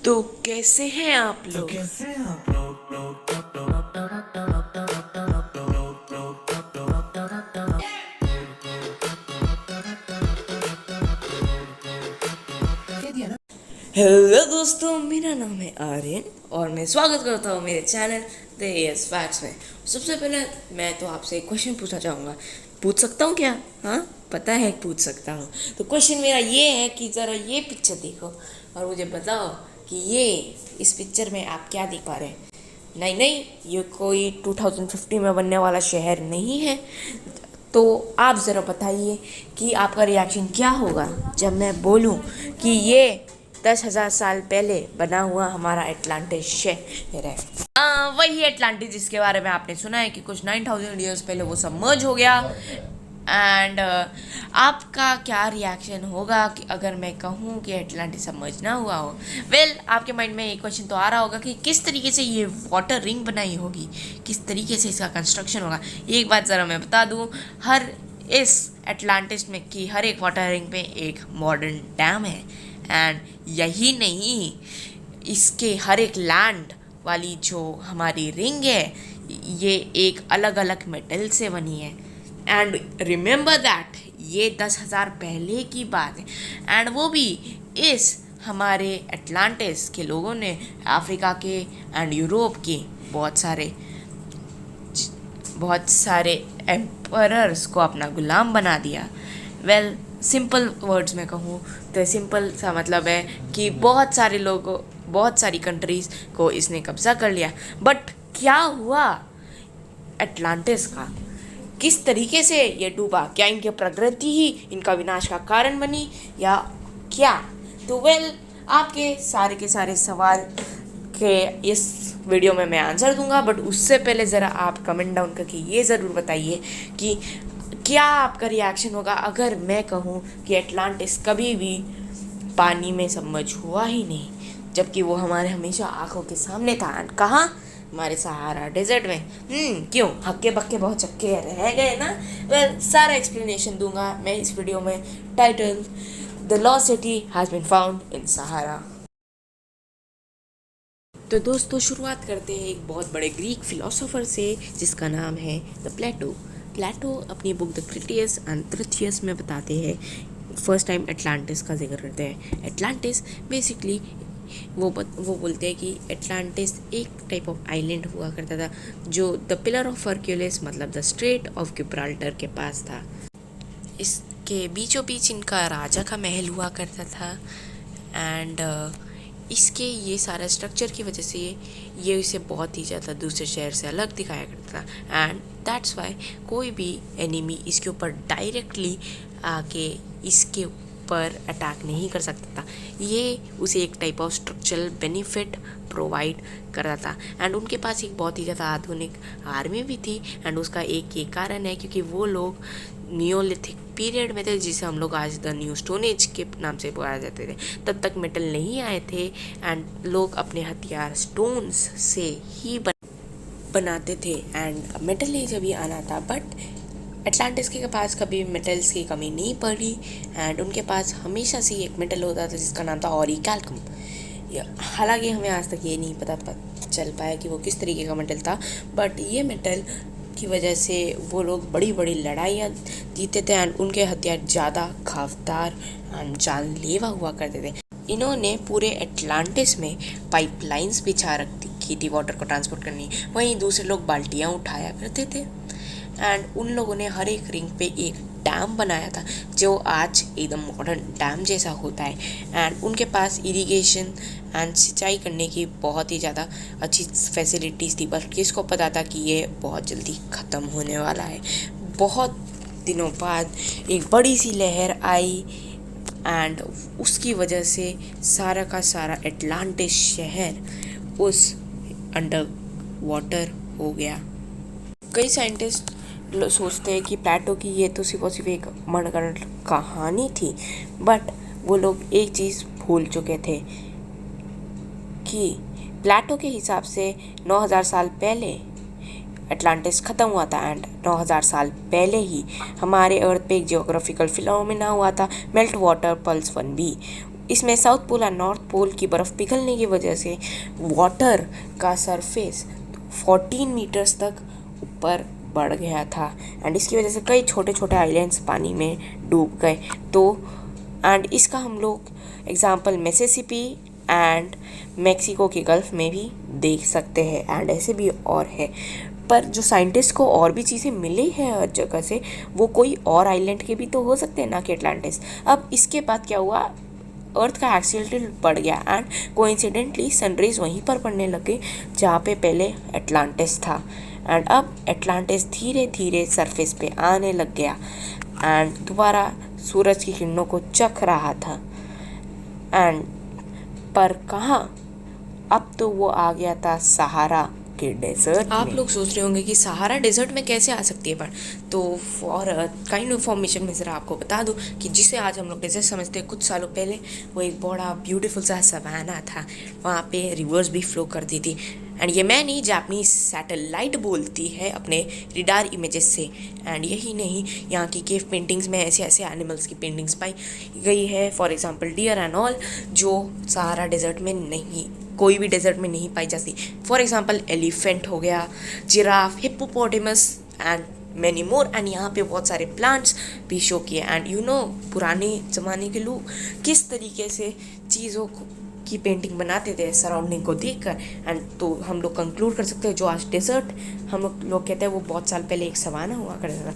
तो कैसे हैं आप लोग। हेलो दोस्तों, मेरा नाम है आर्यन और मैं स्वागत करता हूँ मेरे चैनल द एस फैक्ट्स में। सबसे पहले मैं तो आपसे एक क्वेश्चन पूछना चाहूँगा। पूछ सकता हूँ क्या? हाँ, पता है पूछ सकता हूँ। तो क्वेश्चन मेरा ये है कि ज़रा ये पिक्चर देखो और मुझे बताओ कि ये इस पिक्चर में आप क्या देख पा रहे हैं। नहीं नहीं, ये कोई 2050 में बनने वाला शहर नहीं है। तो आप ज़रा बताइए कि आपका रिएक्शन क्या होगा जब मैं बोलूं कि ये 10,000 साल पहले बना हुआ हमारा एटलांटिस शहर है। वही एटलांटिस जिसके बारे में आपने सुना है कि कुछ 9,000 ईयर्स पहले वो सब मर्ज हो गया। एंड आपका क्या रिएक्शन होगा कि अगर मैं कहूँ कि एटलांटिस सबमर्ज ना हुआ हो। वेल, आपके माइंड में एक क्वेश्चन तो आ रहा होगा कि किस तरीके से ये वाटर रिंग बनाई होगी, किस तरीके से इसका कंस्ट्रक्शन होगा। एक बात ज़रा मैं बता दूँ, हर इस एटलांटिस में की हर एक वाटर रिंग पे एक मॉडर्न डैम है। एंड यही नहीं, इसके हर एक लैंड वाली जो हमारी रिंग है ये एक अलग अलग मेटल से बनी है। एंड रिमेंबर दैट ये 10,000 पहले की बात है। एंड वो भी इस हमारे एटलांटिस के लोगों ने अफ्रीका के एंड यूरोप के बहुत सारे एम्परर्स को अपना गुलाम बना दिया। वेल, सिंपल वर्ड्स में कहूँ तो सिंपल सा मतलब है कि बहुत सारे लोगों, बहुत सारी कंट्रीज़ को इसने कब्ज़ा कर लिया। बट क्या हुआ एटलांटिस का? किस तरीके से ये डूबा? क्या इनकी प्रकृति ही इनका विनाश का कारण बनी या क्या? तो वेल, आपके सारे के सारे सवाल के इस वीडियो में मैं आंसर दूंगा। बट उससे पहले ज़रा आप कमेंट डाउन करके ये ज़रूर बताइए कि क्या आपका रिएक्शन होगा अगर मैं कहूँ कि एटलांटिस कभी भी पानी में सबमर्ज हुआ ही नहीं, जबकि वो हमारे हमेशा आंखों के सामने था। कहाँ? हमारे सहारा डेजर्ट में। क्यों हक्के बक्के बहुत चक्के रह गए ना? वेल, सारा एक्सप्लेनेशन दूंगा मैं इस वीडियो में। Title: the lost city has been found in Sahara. तो दोस्तों, शुरुआत करते हैं एक बहुत बड़े ग्रीक फिलोसोफर से जिसका नाम है द प्लेटो। प्लेटो अपनी बुक द क्रिटियस एंड ट्रिथियस में बताते हैं, फर्स्ट टाइम एटलांटिस का जिक्र करते हैं। एटलांटिस बेसिकली वो बोलते हैं कि एटलांटिस एक टाइप ऑफ आइलैंड हुआ करता था जो द पिलर ऑफ हरक्यूलिस मतलब द स्ट्रेट ऑफ गिब्राल्टर के पास था। इसके बीचों बीच इनका राजा का महल हुआ करता था। एंड इसके ये सारा स्ट्रक्चर की वजह से ये इसे बहुत ही ज़्यादा दूसरे शहर से अलग दिखाया करता था। एंड दैट्स वाई कोई भी एनिमी इसके ऊपर डायरेक्टली आके इसके ऊपर अटैक नहीं कर सकता था। ये उसे एक type of structural benefit provide करता था। एंड उनके पास एक बहुत ही ज़्यादा आधुनिक आर्मी भी थी। एंड उसका एक ये कारण है क्योंकि वो लोग नियोलिथिक पीरियड में थे, जिसे हम लोग आज द न्यू स्टोन एज के नाम से बुलाया जाते थे। तब तक मेटल नहीं आए थे एंड लोग अपने हथियार स्टोन्स से ही बनाते थे। एंड मेटल एज अभी आना था, बट एटलांटिस के पास कभी मेटल्स की कमी नहीं पड़ी। एंड उनके पास हमेशा से एक मेटल होता था जिसका नाम था ऑरिकैल्कम। हालांकि हमें आज तक ये नहीं पता चल पाया कि वो किस तरीके का मेटल था, बट ये मेटल की वजह से वो लोग बड़ी बड़ी लड़ाइयाँ जीते थे। एंड उनके हथियार ज़्यादा घावदार एंड जानलेवा हुआ करते थे। इन्होंने पूरे एटलांटिस में पाइपलाइंस बिछा रखी थी वाटर को ट्रांसपोर्ट करनी। वहीं दूसरे लोग बाल्टियाँ उठाया करते थे। एंड उन लोगों ने हर एक रिंग पे एक डैम बनाया था जो आज एकदम मॉडर्न डैम जैसा होता है। एंड उनके पास इरिगेशन एंड सिंचाई करने की बहुत ही ज़्यादा अच्छी फैसिलिटीज़ थी, बस किसको पता था कि ये बहुत जल्दी ख़त्म होने वाला है। बहुत दिनों बाद एक बड़ी सी लहर आई एंड उसकी वजह से सारा का सारा एटलांटिस शहर उस अंडर वाटर हो गया। कई साइंटिस्ट सोचते हैं कि प्लेटो की ये तो सिर्फ और सिर्फ एक मनगढ़ंत कहानी थी, बट वो लोग एक चीज़ भूल चुके थे कि प्लेटो के हिसाब से 9,000 साल पहले एटलांटिस ख़त्म हुआ था। एंड 9,000 साल पहले ही हमारे अर्थ पे एक जियोग्राफिकल फिनोमेना हुआ था, मेल्ट वाटर पल्स 1b। इसमें साउथ पोल और नॉर्थ पोल की बर्फ़ पिघलने की वजह से वाटर का सरफेस 14 मीटर्स तक ऊपर बढ़ गया था एंड इसकी वजह से कई छोटे छोटे आइलैंड्स पानी में डूब गए। तो एंड इसका हम लोग एग्जांपल मिसिसिपी एंड मेक्सिको के गल्फ़ में भी देख सकते हैं एंड ऐसे भी और है। पर जो साइंटिस्ट को और भी चीज़ें मिली है हर जगह से, वो कोई और आइलैंड के भी तो हो सकते हैं ना कि अटलांटिस। अब इसके बाद क्या हुआ, अर्थ का एक्सीलरेशन बढ़ गया एंड कोइंसिडेंटली सनरेज वहीं पर पड़ने लगे जहाँ पे पहले अटलांटिस था एंड अब अटलांटिस धीरे धीरे सरफेस पे आने लग गया एंड दोबारा सूरज की किरणों को चख रहा था एंड पर कहाँ, अब तो वो आ गया था सहारा के डेजर्ट। आप लोग सोच रहे होंगे कि सहारा डेजर्ट में कैसे आ सकती है, पर तो फॉर काइंड इन्फॉर्मेशन में ज़रा आपको बता दूं कि जिसे आज हम लोग डेजर्ट समझते हैं, कुछ सालों पहले वो एक बड़ा ब्यूटीफुल सा सवाना था, वहाँ पे रिवर्स भी फ्लो करती थी एंड ये मैं नहीं, जापानीज सैटेलाइट बोलती है अपने रिडार इमेजेस से। एंड यही नहीं, यहाँ की केव पेंटिंग्स में ऐसे ऐसे एनिमल्स की पेंटिंग्स पाई गई है, for example deer and all, जो सहारा डेजर्ट में नहीं, कोई भी डेजर्ट में नहीं पाई जाती। फॉर एग्जांपल एलिफेंट हो गया, giraffe, hippopotamus and many more. And यहाँ पे बहुत सारे प्लांट्स भी शो किए एंड यू नो पुराने ज़माने के लोग किस तरीके से चीज़ों को की पेंटिंग बनाते थे सराउंडिंग को देखकर। एंड तो हम लोग कंक्लूड कर सकते हैं जो आज डेजर्ट हम लोग कहते हैं वो बहुत साल पहले एक सवाना हुआ करता था।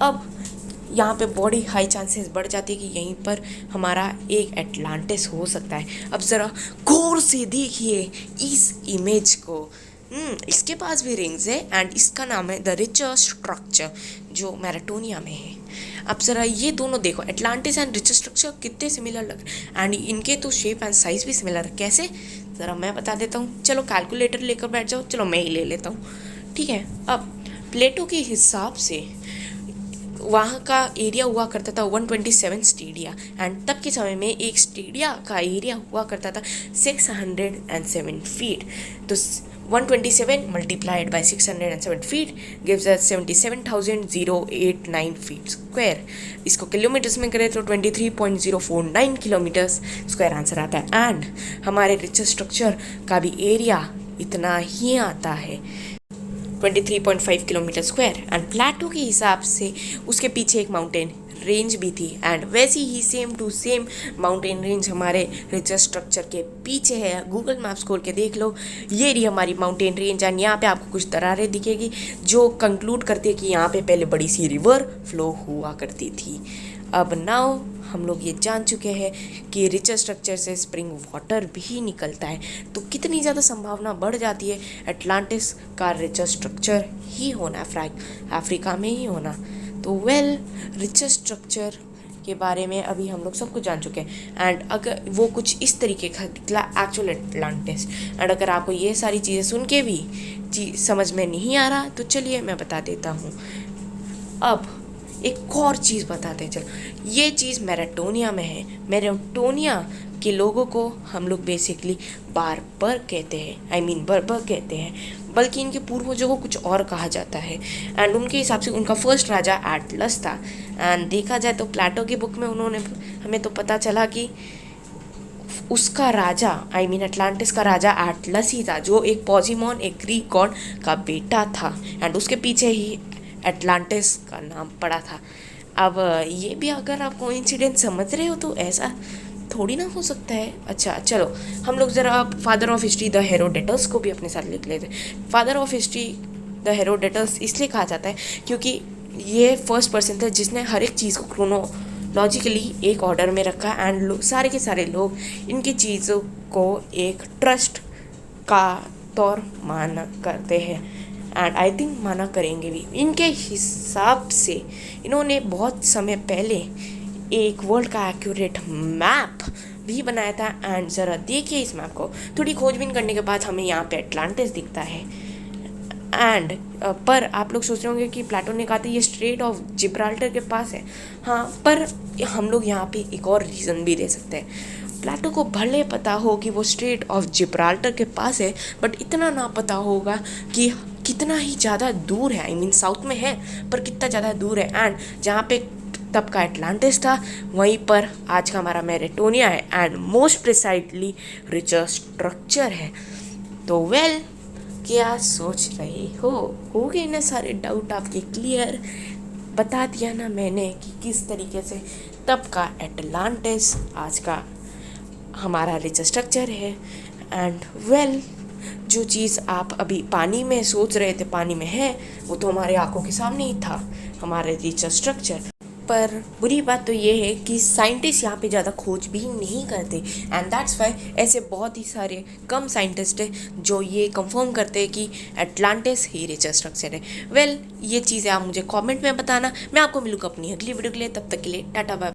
अब यहाँ पे बड़ी हाई चांसेस बढ़ जाती है कि यहीं पर हमारा एक एटलांटिस हो सकता है। अब ज़रा गौर से देखिए इस इमेज को, इसके पास भी रिंग्स है एंड इसका नाम है द रिचर स्ट्रक्चर जो मैराटोनिया में है। अब ज़रा ये दोनों देखो, एटलांटिस एंड रिचर स्ट्रक्चर कितने सिमिलर लग रहे हैं एंड इनके तो शेप एंड साइज भी सिमिलर है। कैसे, ज़रा मैं बता देता हूँ। चलो कैलकुलेटर लेकर बैठ जाओ, चलो मैं ही ले लेता हूँ, ठीक है। अब प्लेटो के हिसाब से वहाँ का एरिया हुआ करता था 127 स्टेडिया एंड तब के समय में एक स्टेडिया का एरिया हुआ करता था 607 फीट। तो 127 multiplied by 607 feet gives us 77,089 feet square. इसको किलोमीटर्स में करें तो 23.049 किलोमीटर्स स्क्वायर आंसर आता है एंड हमारे रिचर स्ट्रक्चर का भी एरिया इतना ही आता है 23.5 किलोमीटर स्क्वायर। एंड प्लेटो के हिसाब से उसके पीछे एक माउंटेन रेंज भी थी एंड वैसी ही same to same mountain range हमारे रिचर स्ट्रक्चर के पीछे है। गूगल मैप्स खोल के देख लो, ये रही हमारी माउंटेन रेंज एंड यहाँ पे आपको कुछ दरारें दिखेगी जो कंक्लूड करती है कि यहाँ पे पहले बड़ी सी रिवर फ्लो हुआ करती थी। अब नाउ हम लोग ये जान चुके हैं कि रिचर स्ट्रक्चर से स्प्रिंग वाटर भी निकलता है, तो कितनी ज़्यादा संभावना बढ़ जाती है एटलांटिस का रिचर स्ट्रक्चर ही होना, अफ्रीका में ही होना। तो वेल, रिचर स्ट्रक्चर के बारे में अभी हम लोग सब कुछ जान चुके हैं एंड अगर वो कुछ इस तरीके का निकला एक्चुअल एटलांटिस। एंड अगर आपको ये सारी चीज़ें सुन के भी समझ में नहीं आ रहा तो चलिए मैं बता देता हूँ। अब एक और चीज़ बताते हैं, चलो ये चीज़ मैराटोनिया में है। मैराटोनिया के लोगों को हम लोग बेसिकली बार्बर कहते हैं, बर्बर कहते हैं, बल्कि इनके पूर्वजों को कुछ और कहा जाता है एंड उनके हिसाब से उनका फर्स्ट राजा एटलस था। एंड देखा जाए तो प्लेटो की बुक में उन्होंने हमें तो पता चला कि उसका राजा अटलांटिस का राजा एटलस ही था, जो एक पॉजिमॉन, एक ग्रीक गॉड का बेटा था एंड उसके पीछे ही एटलांटिस का नाम पड़ा था। अब ये भी अगर आप कोइंसिडेंस समझ रहे हो तो ऐसा थोड़ी ना हो सकता है। अच्छा चलो हम लोग ज़रा फादर ऑफ हिस्ट्री द हेरोडेटस को भी अपने साथ लिख लेते हैं। फादर ऑफ हिस्ट्री द हेरोडेटस इसलिए कहा जाता है क्योंकि ये फर्स्ट पर्सन था जिसने हर एक चीज़ को क्रोनोलॉजिकली एक ऑर्डर में रखा एंड सारे के सारे लोग इनकी चीज़ों को एक ट्रस्ट का तौर माना करते हैं एंड आई थिंक माना करेंगे भी। इनके हिसाब से इन्होंने बहुत समय पहले एक वर्ल्ड का एक्यूरेट मैप भी बनाया था एंड ज़रा देखिए इस मैप को। थोड़ी खोजबीन करने के बाद हमें यहाँ पे एटलांटिस दिखता है एंड पर आप लोग सोच रहे होंगे कि प्लेटो ने कहा था ये स्ट्रेट ऑफ जिब्राल्टर के पास है। हाँ, पर हम लोग यहाँ पे एक और रीज़न भी दे सकते हैं। प्लेटो को भले पता हो कि वो स्ट्रेट ऑफ जिब्राल्टर के पास है, बट इतना ना पता होगा कि कितना ही ज़्यादा दूर है। साउथ में है पर कितना ज़्यादा दूर है एंड जहाँ पे तब का एटलांटिस था, वहीं पर आज का हमारा मेरिटोनिया है and most precisely richer structure है। तो वेल, क्या सोच रहे हो गए ना सारे डाउट आपके क्लियर? बता दिया ना मैंने कि किस तरीके से तब का एटलांटिस आज का हमारा रिचर स्ट्रक्चर है। एंड वेल, जो चीज़ आप अभी पानी में सोच रहे थे पानी में है, वो तो हमारे आंखों के सामने ही था, हमारे रिचर स्ट्रक्चर। पर बुरी बात तो ये है कि साइंटिस्ट यहाँ पे ज़्यादा खोज भी नहीं करते एंड दैट्स वाई ऐसे बहुत ही सारे कम साइंटिस्ट हैं जो ये कंफर्म करते हैं कि एटलांटिस ही रिचर स्ट्रक्चर है। वेल, ये चीज़ें आप मुझे कमेंट में बताना। मैं आपको मिलूँगा अपनी अगली वीडियो के लिए, तब तक के लिए टाटा बाय।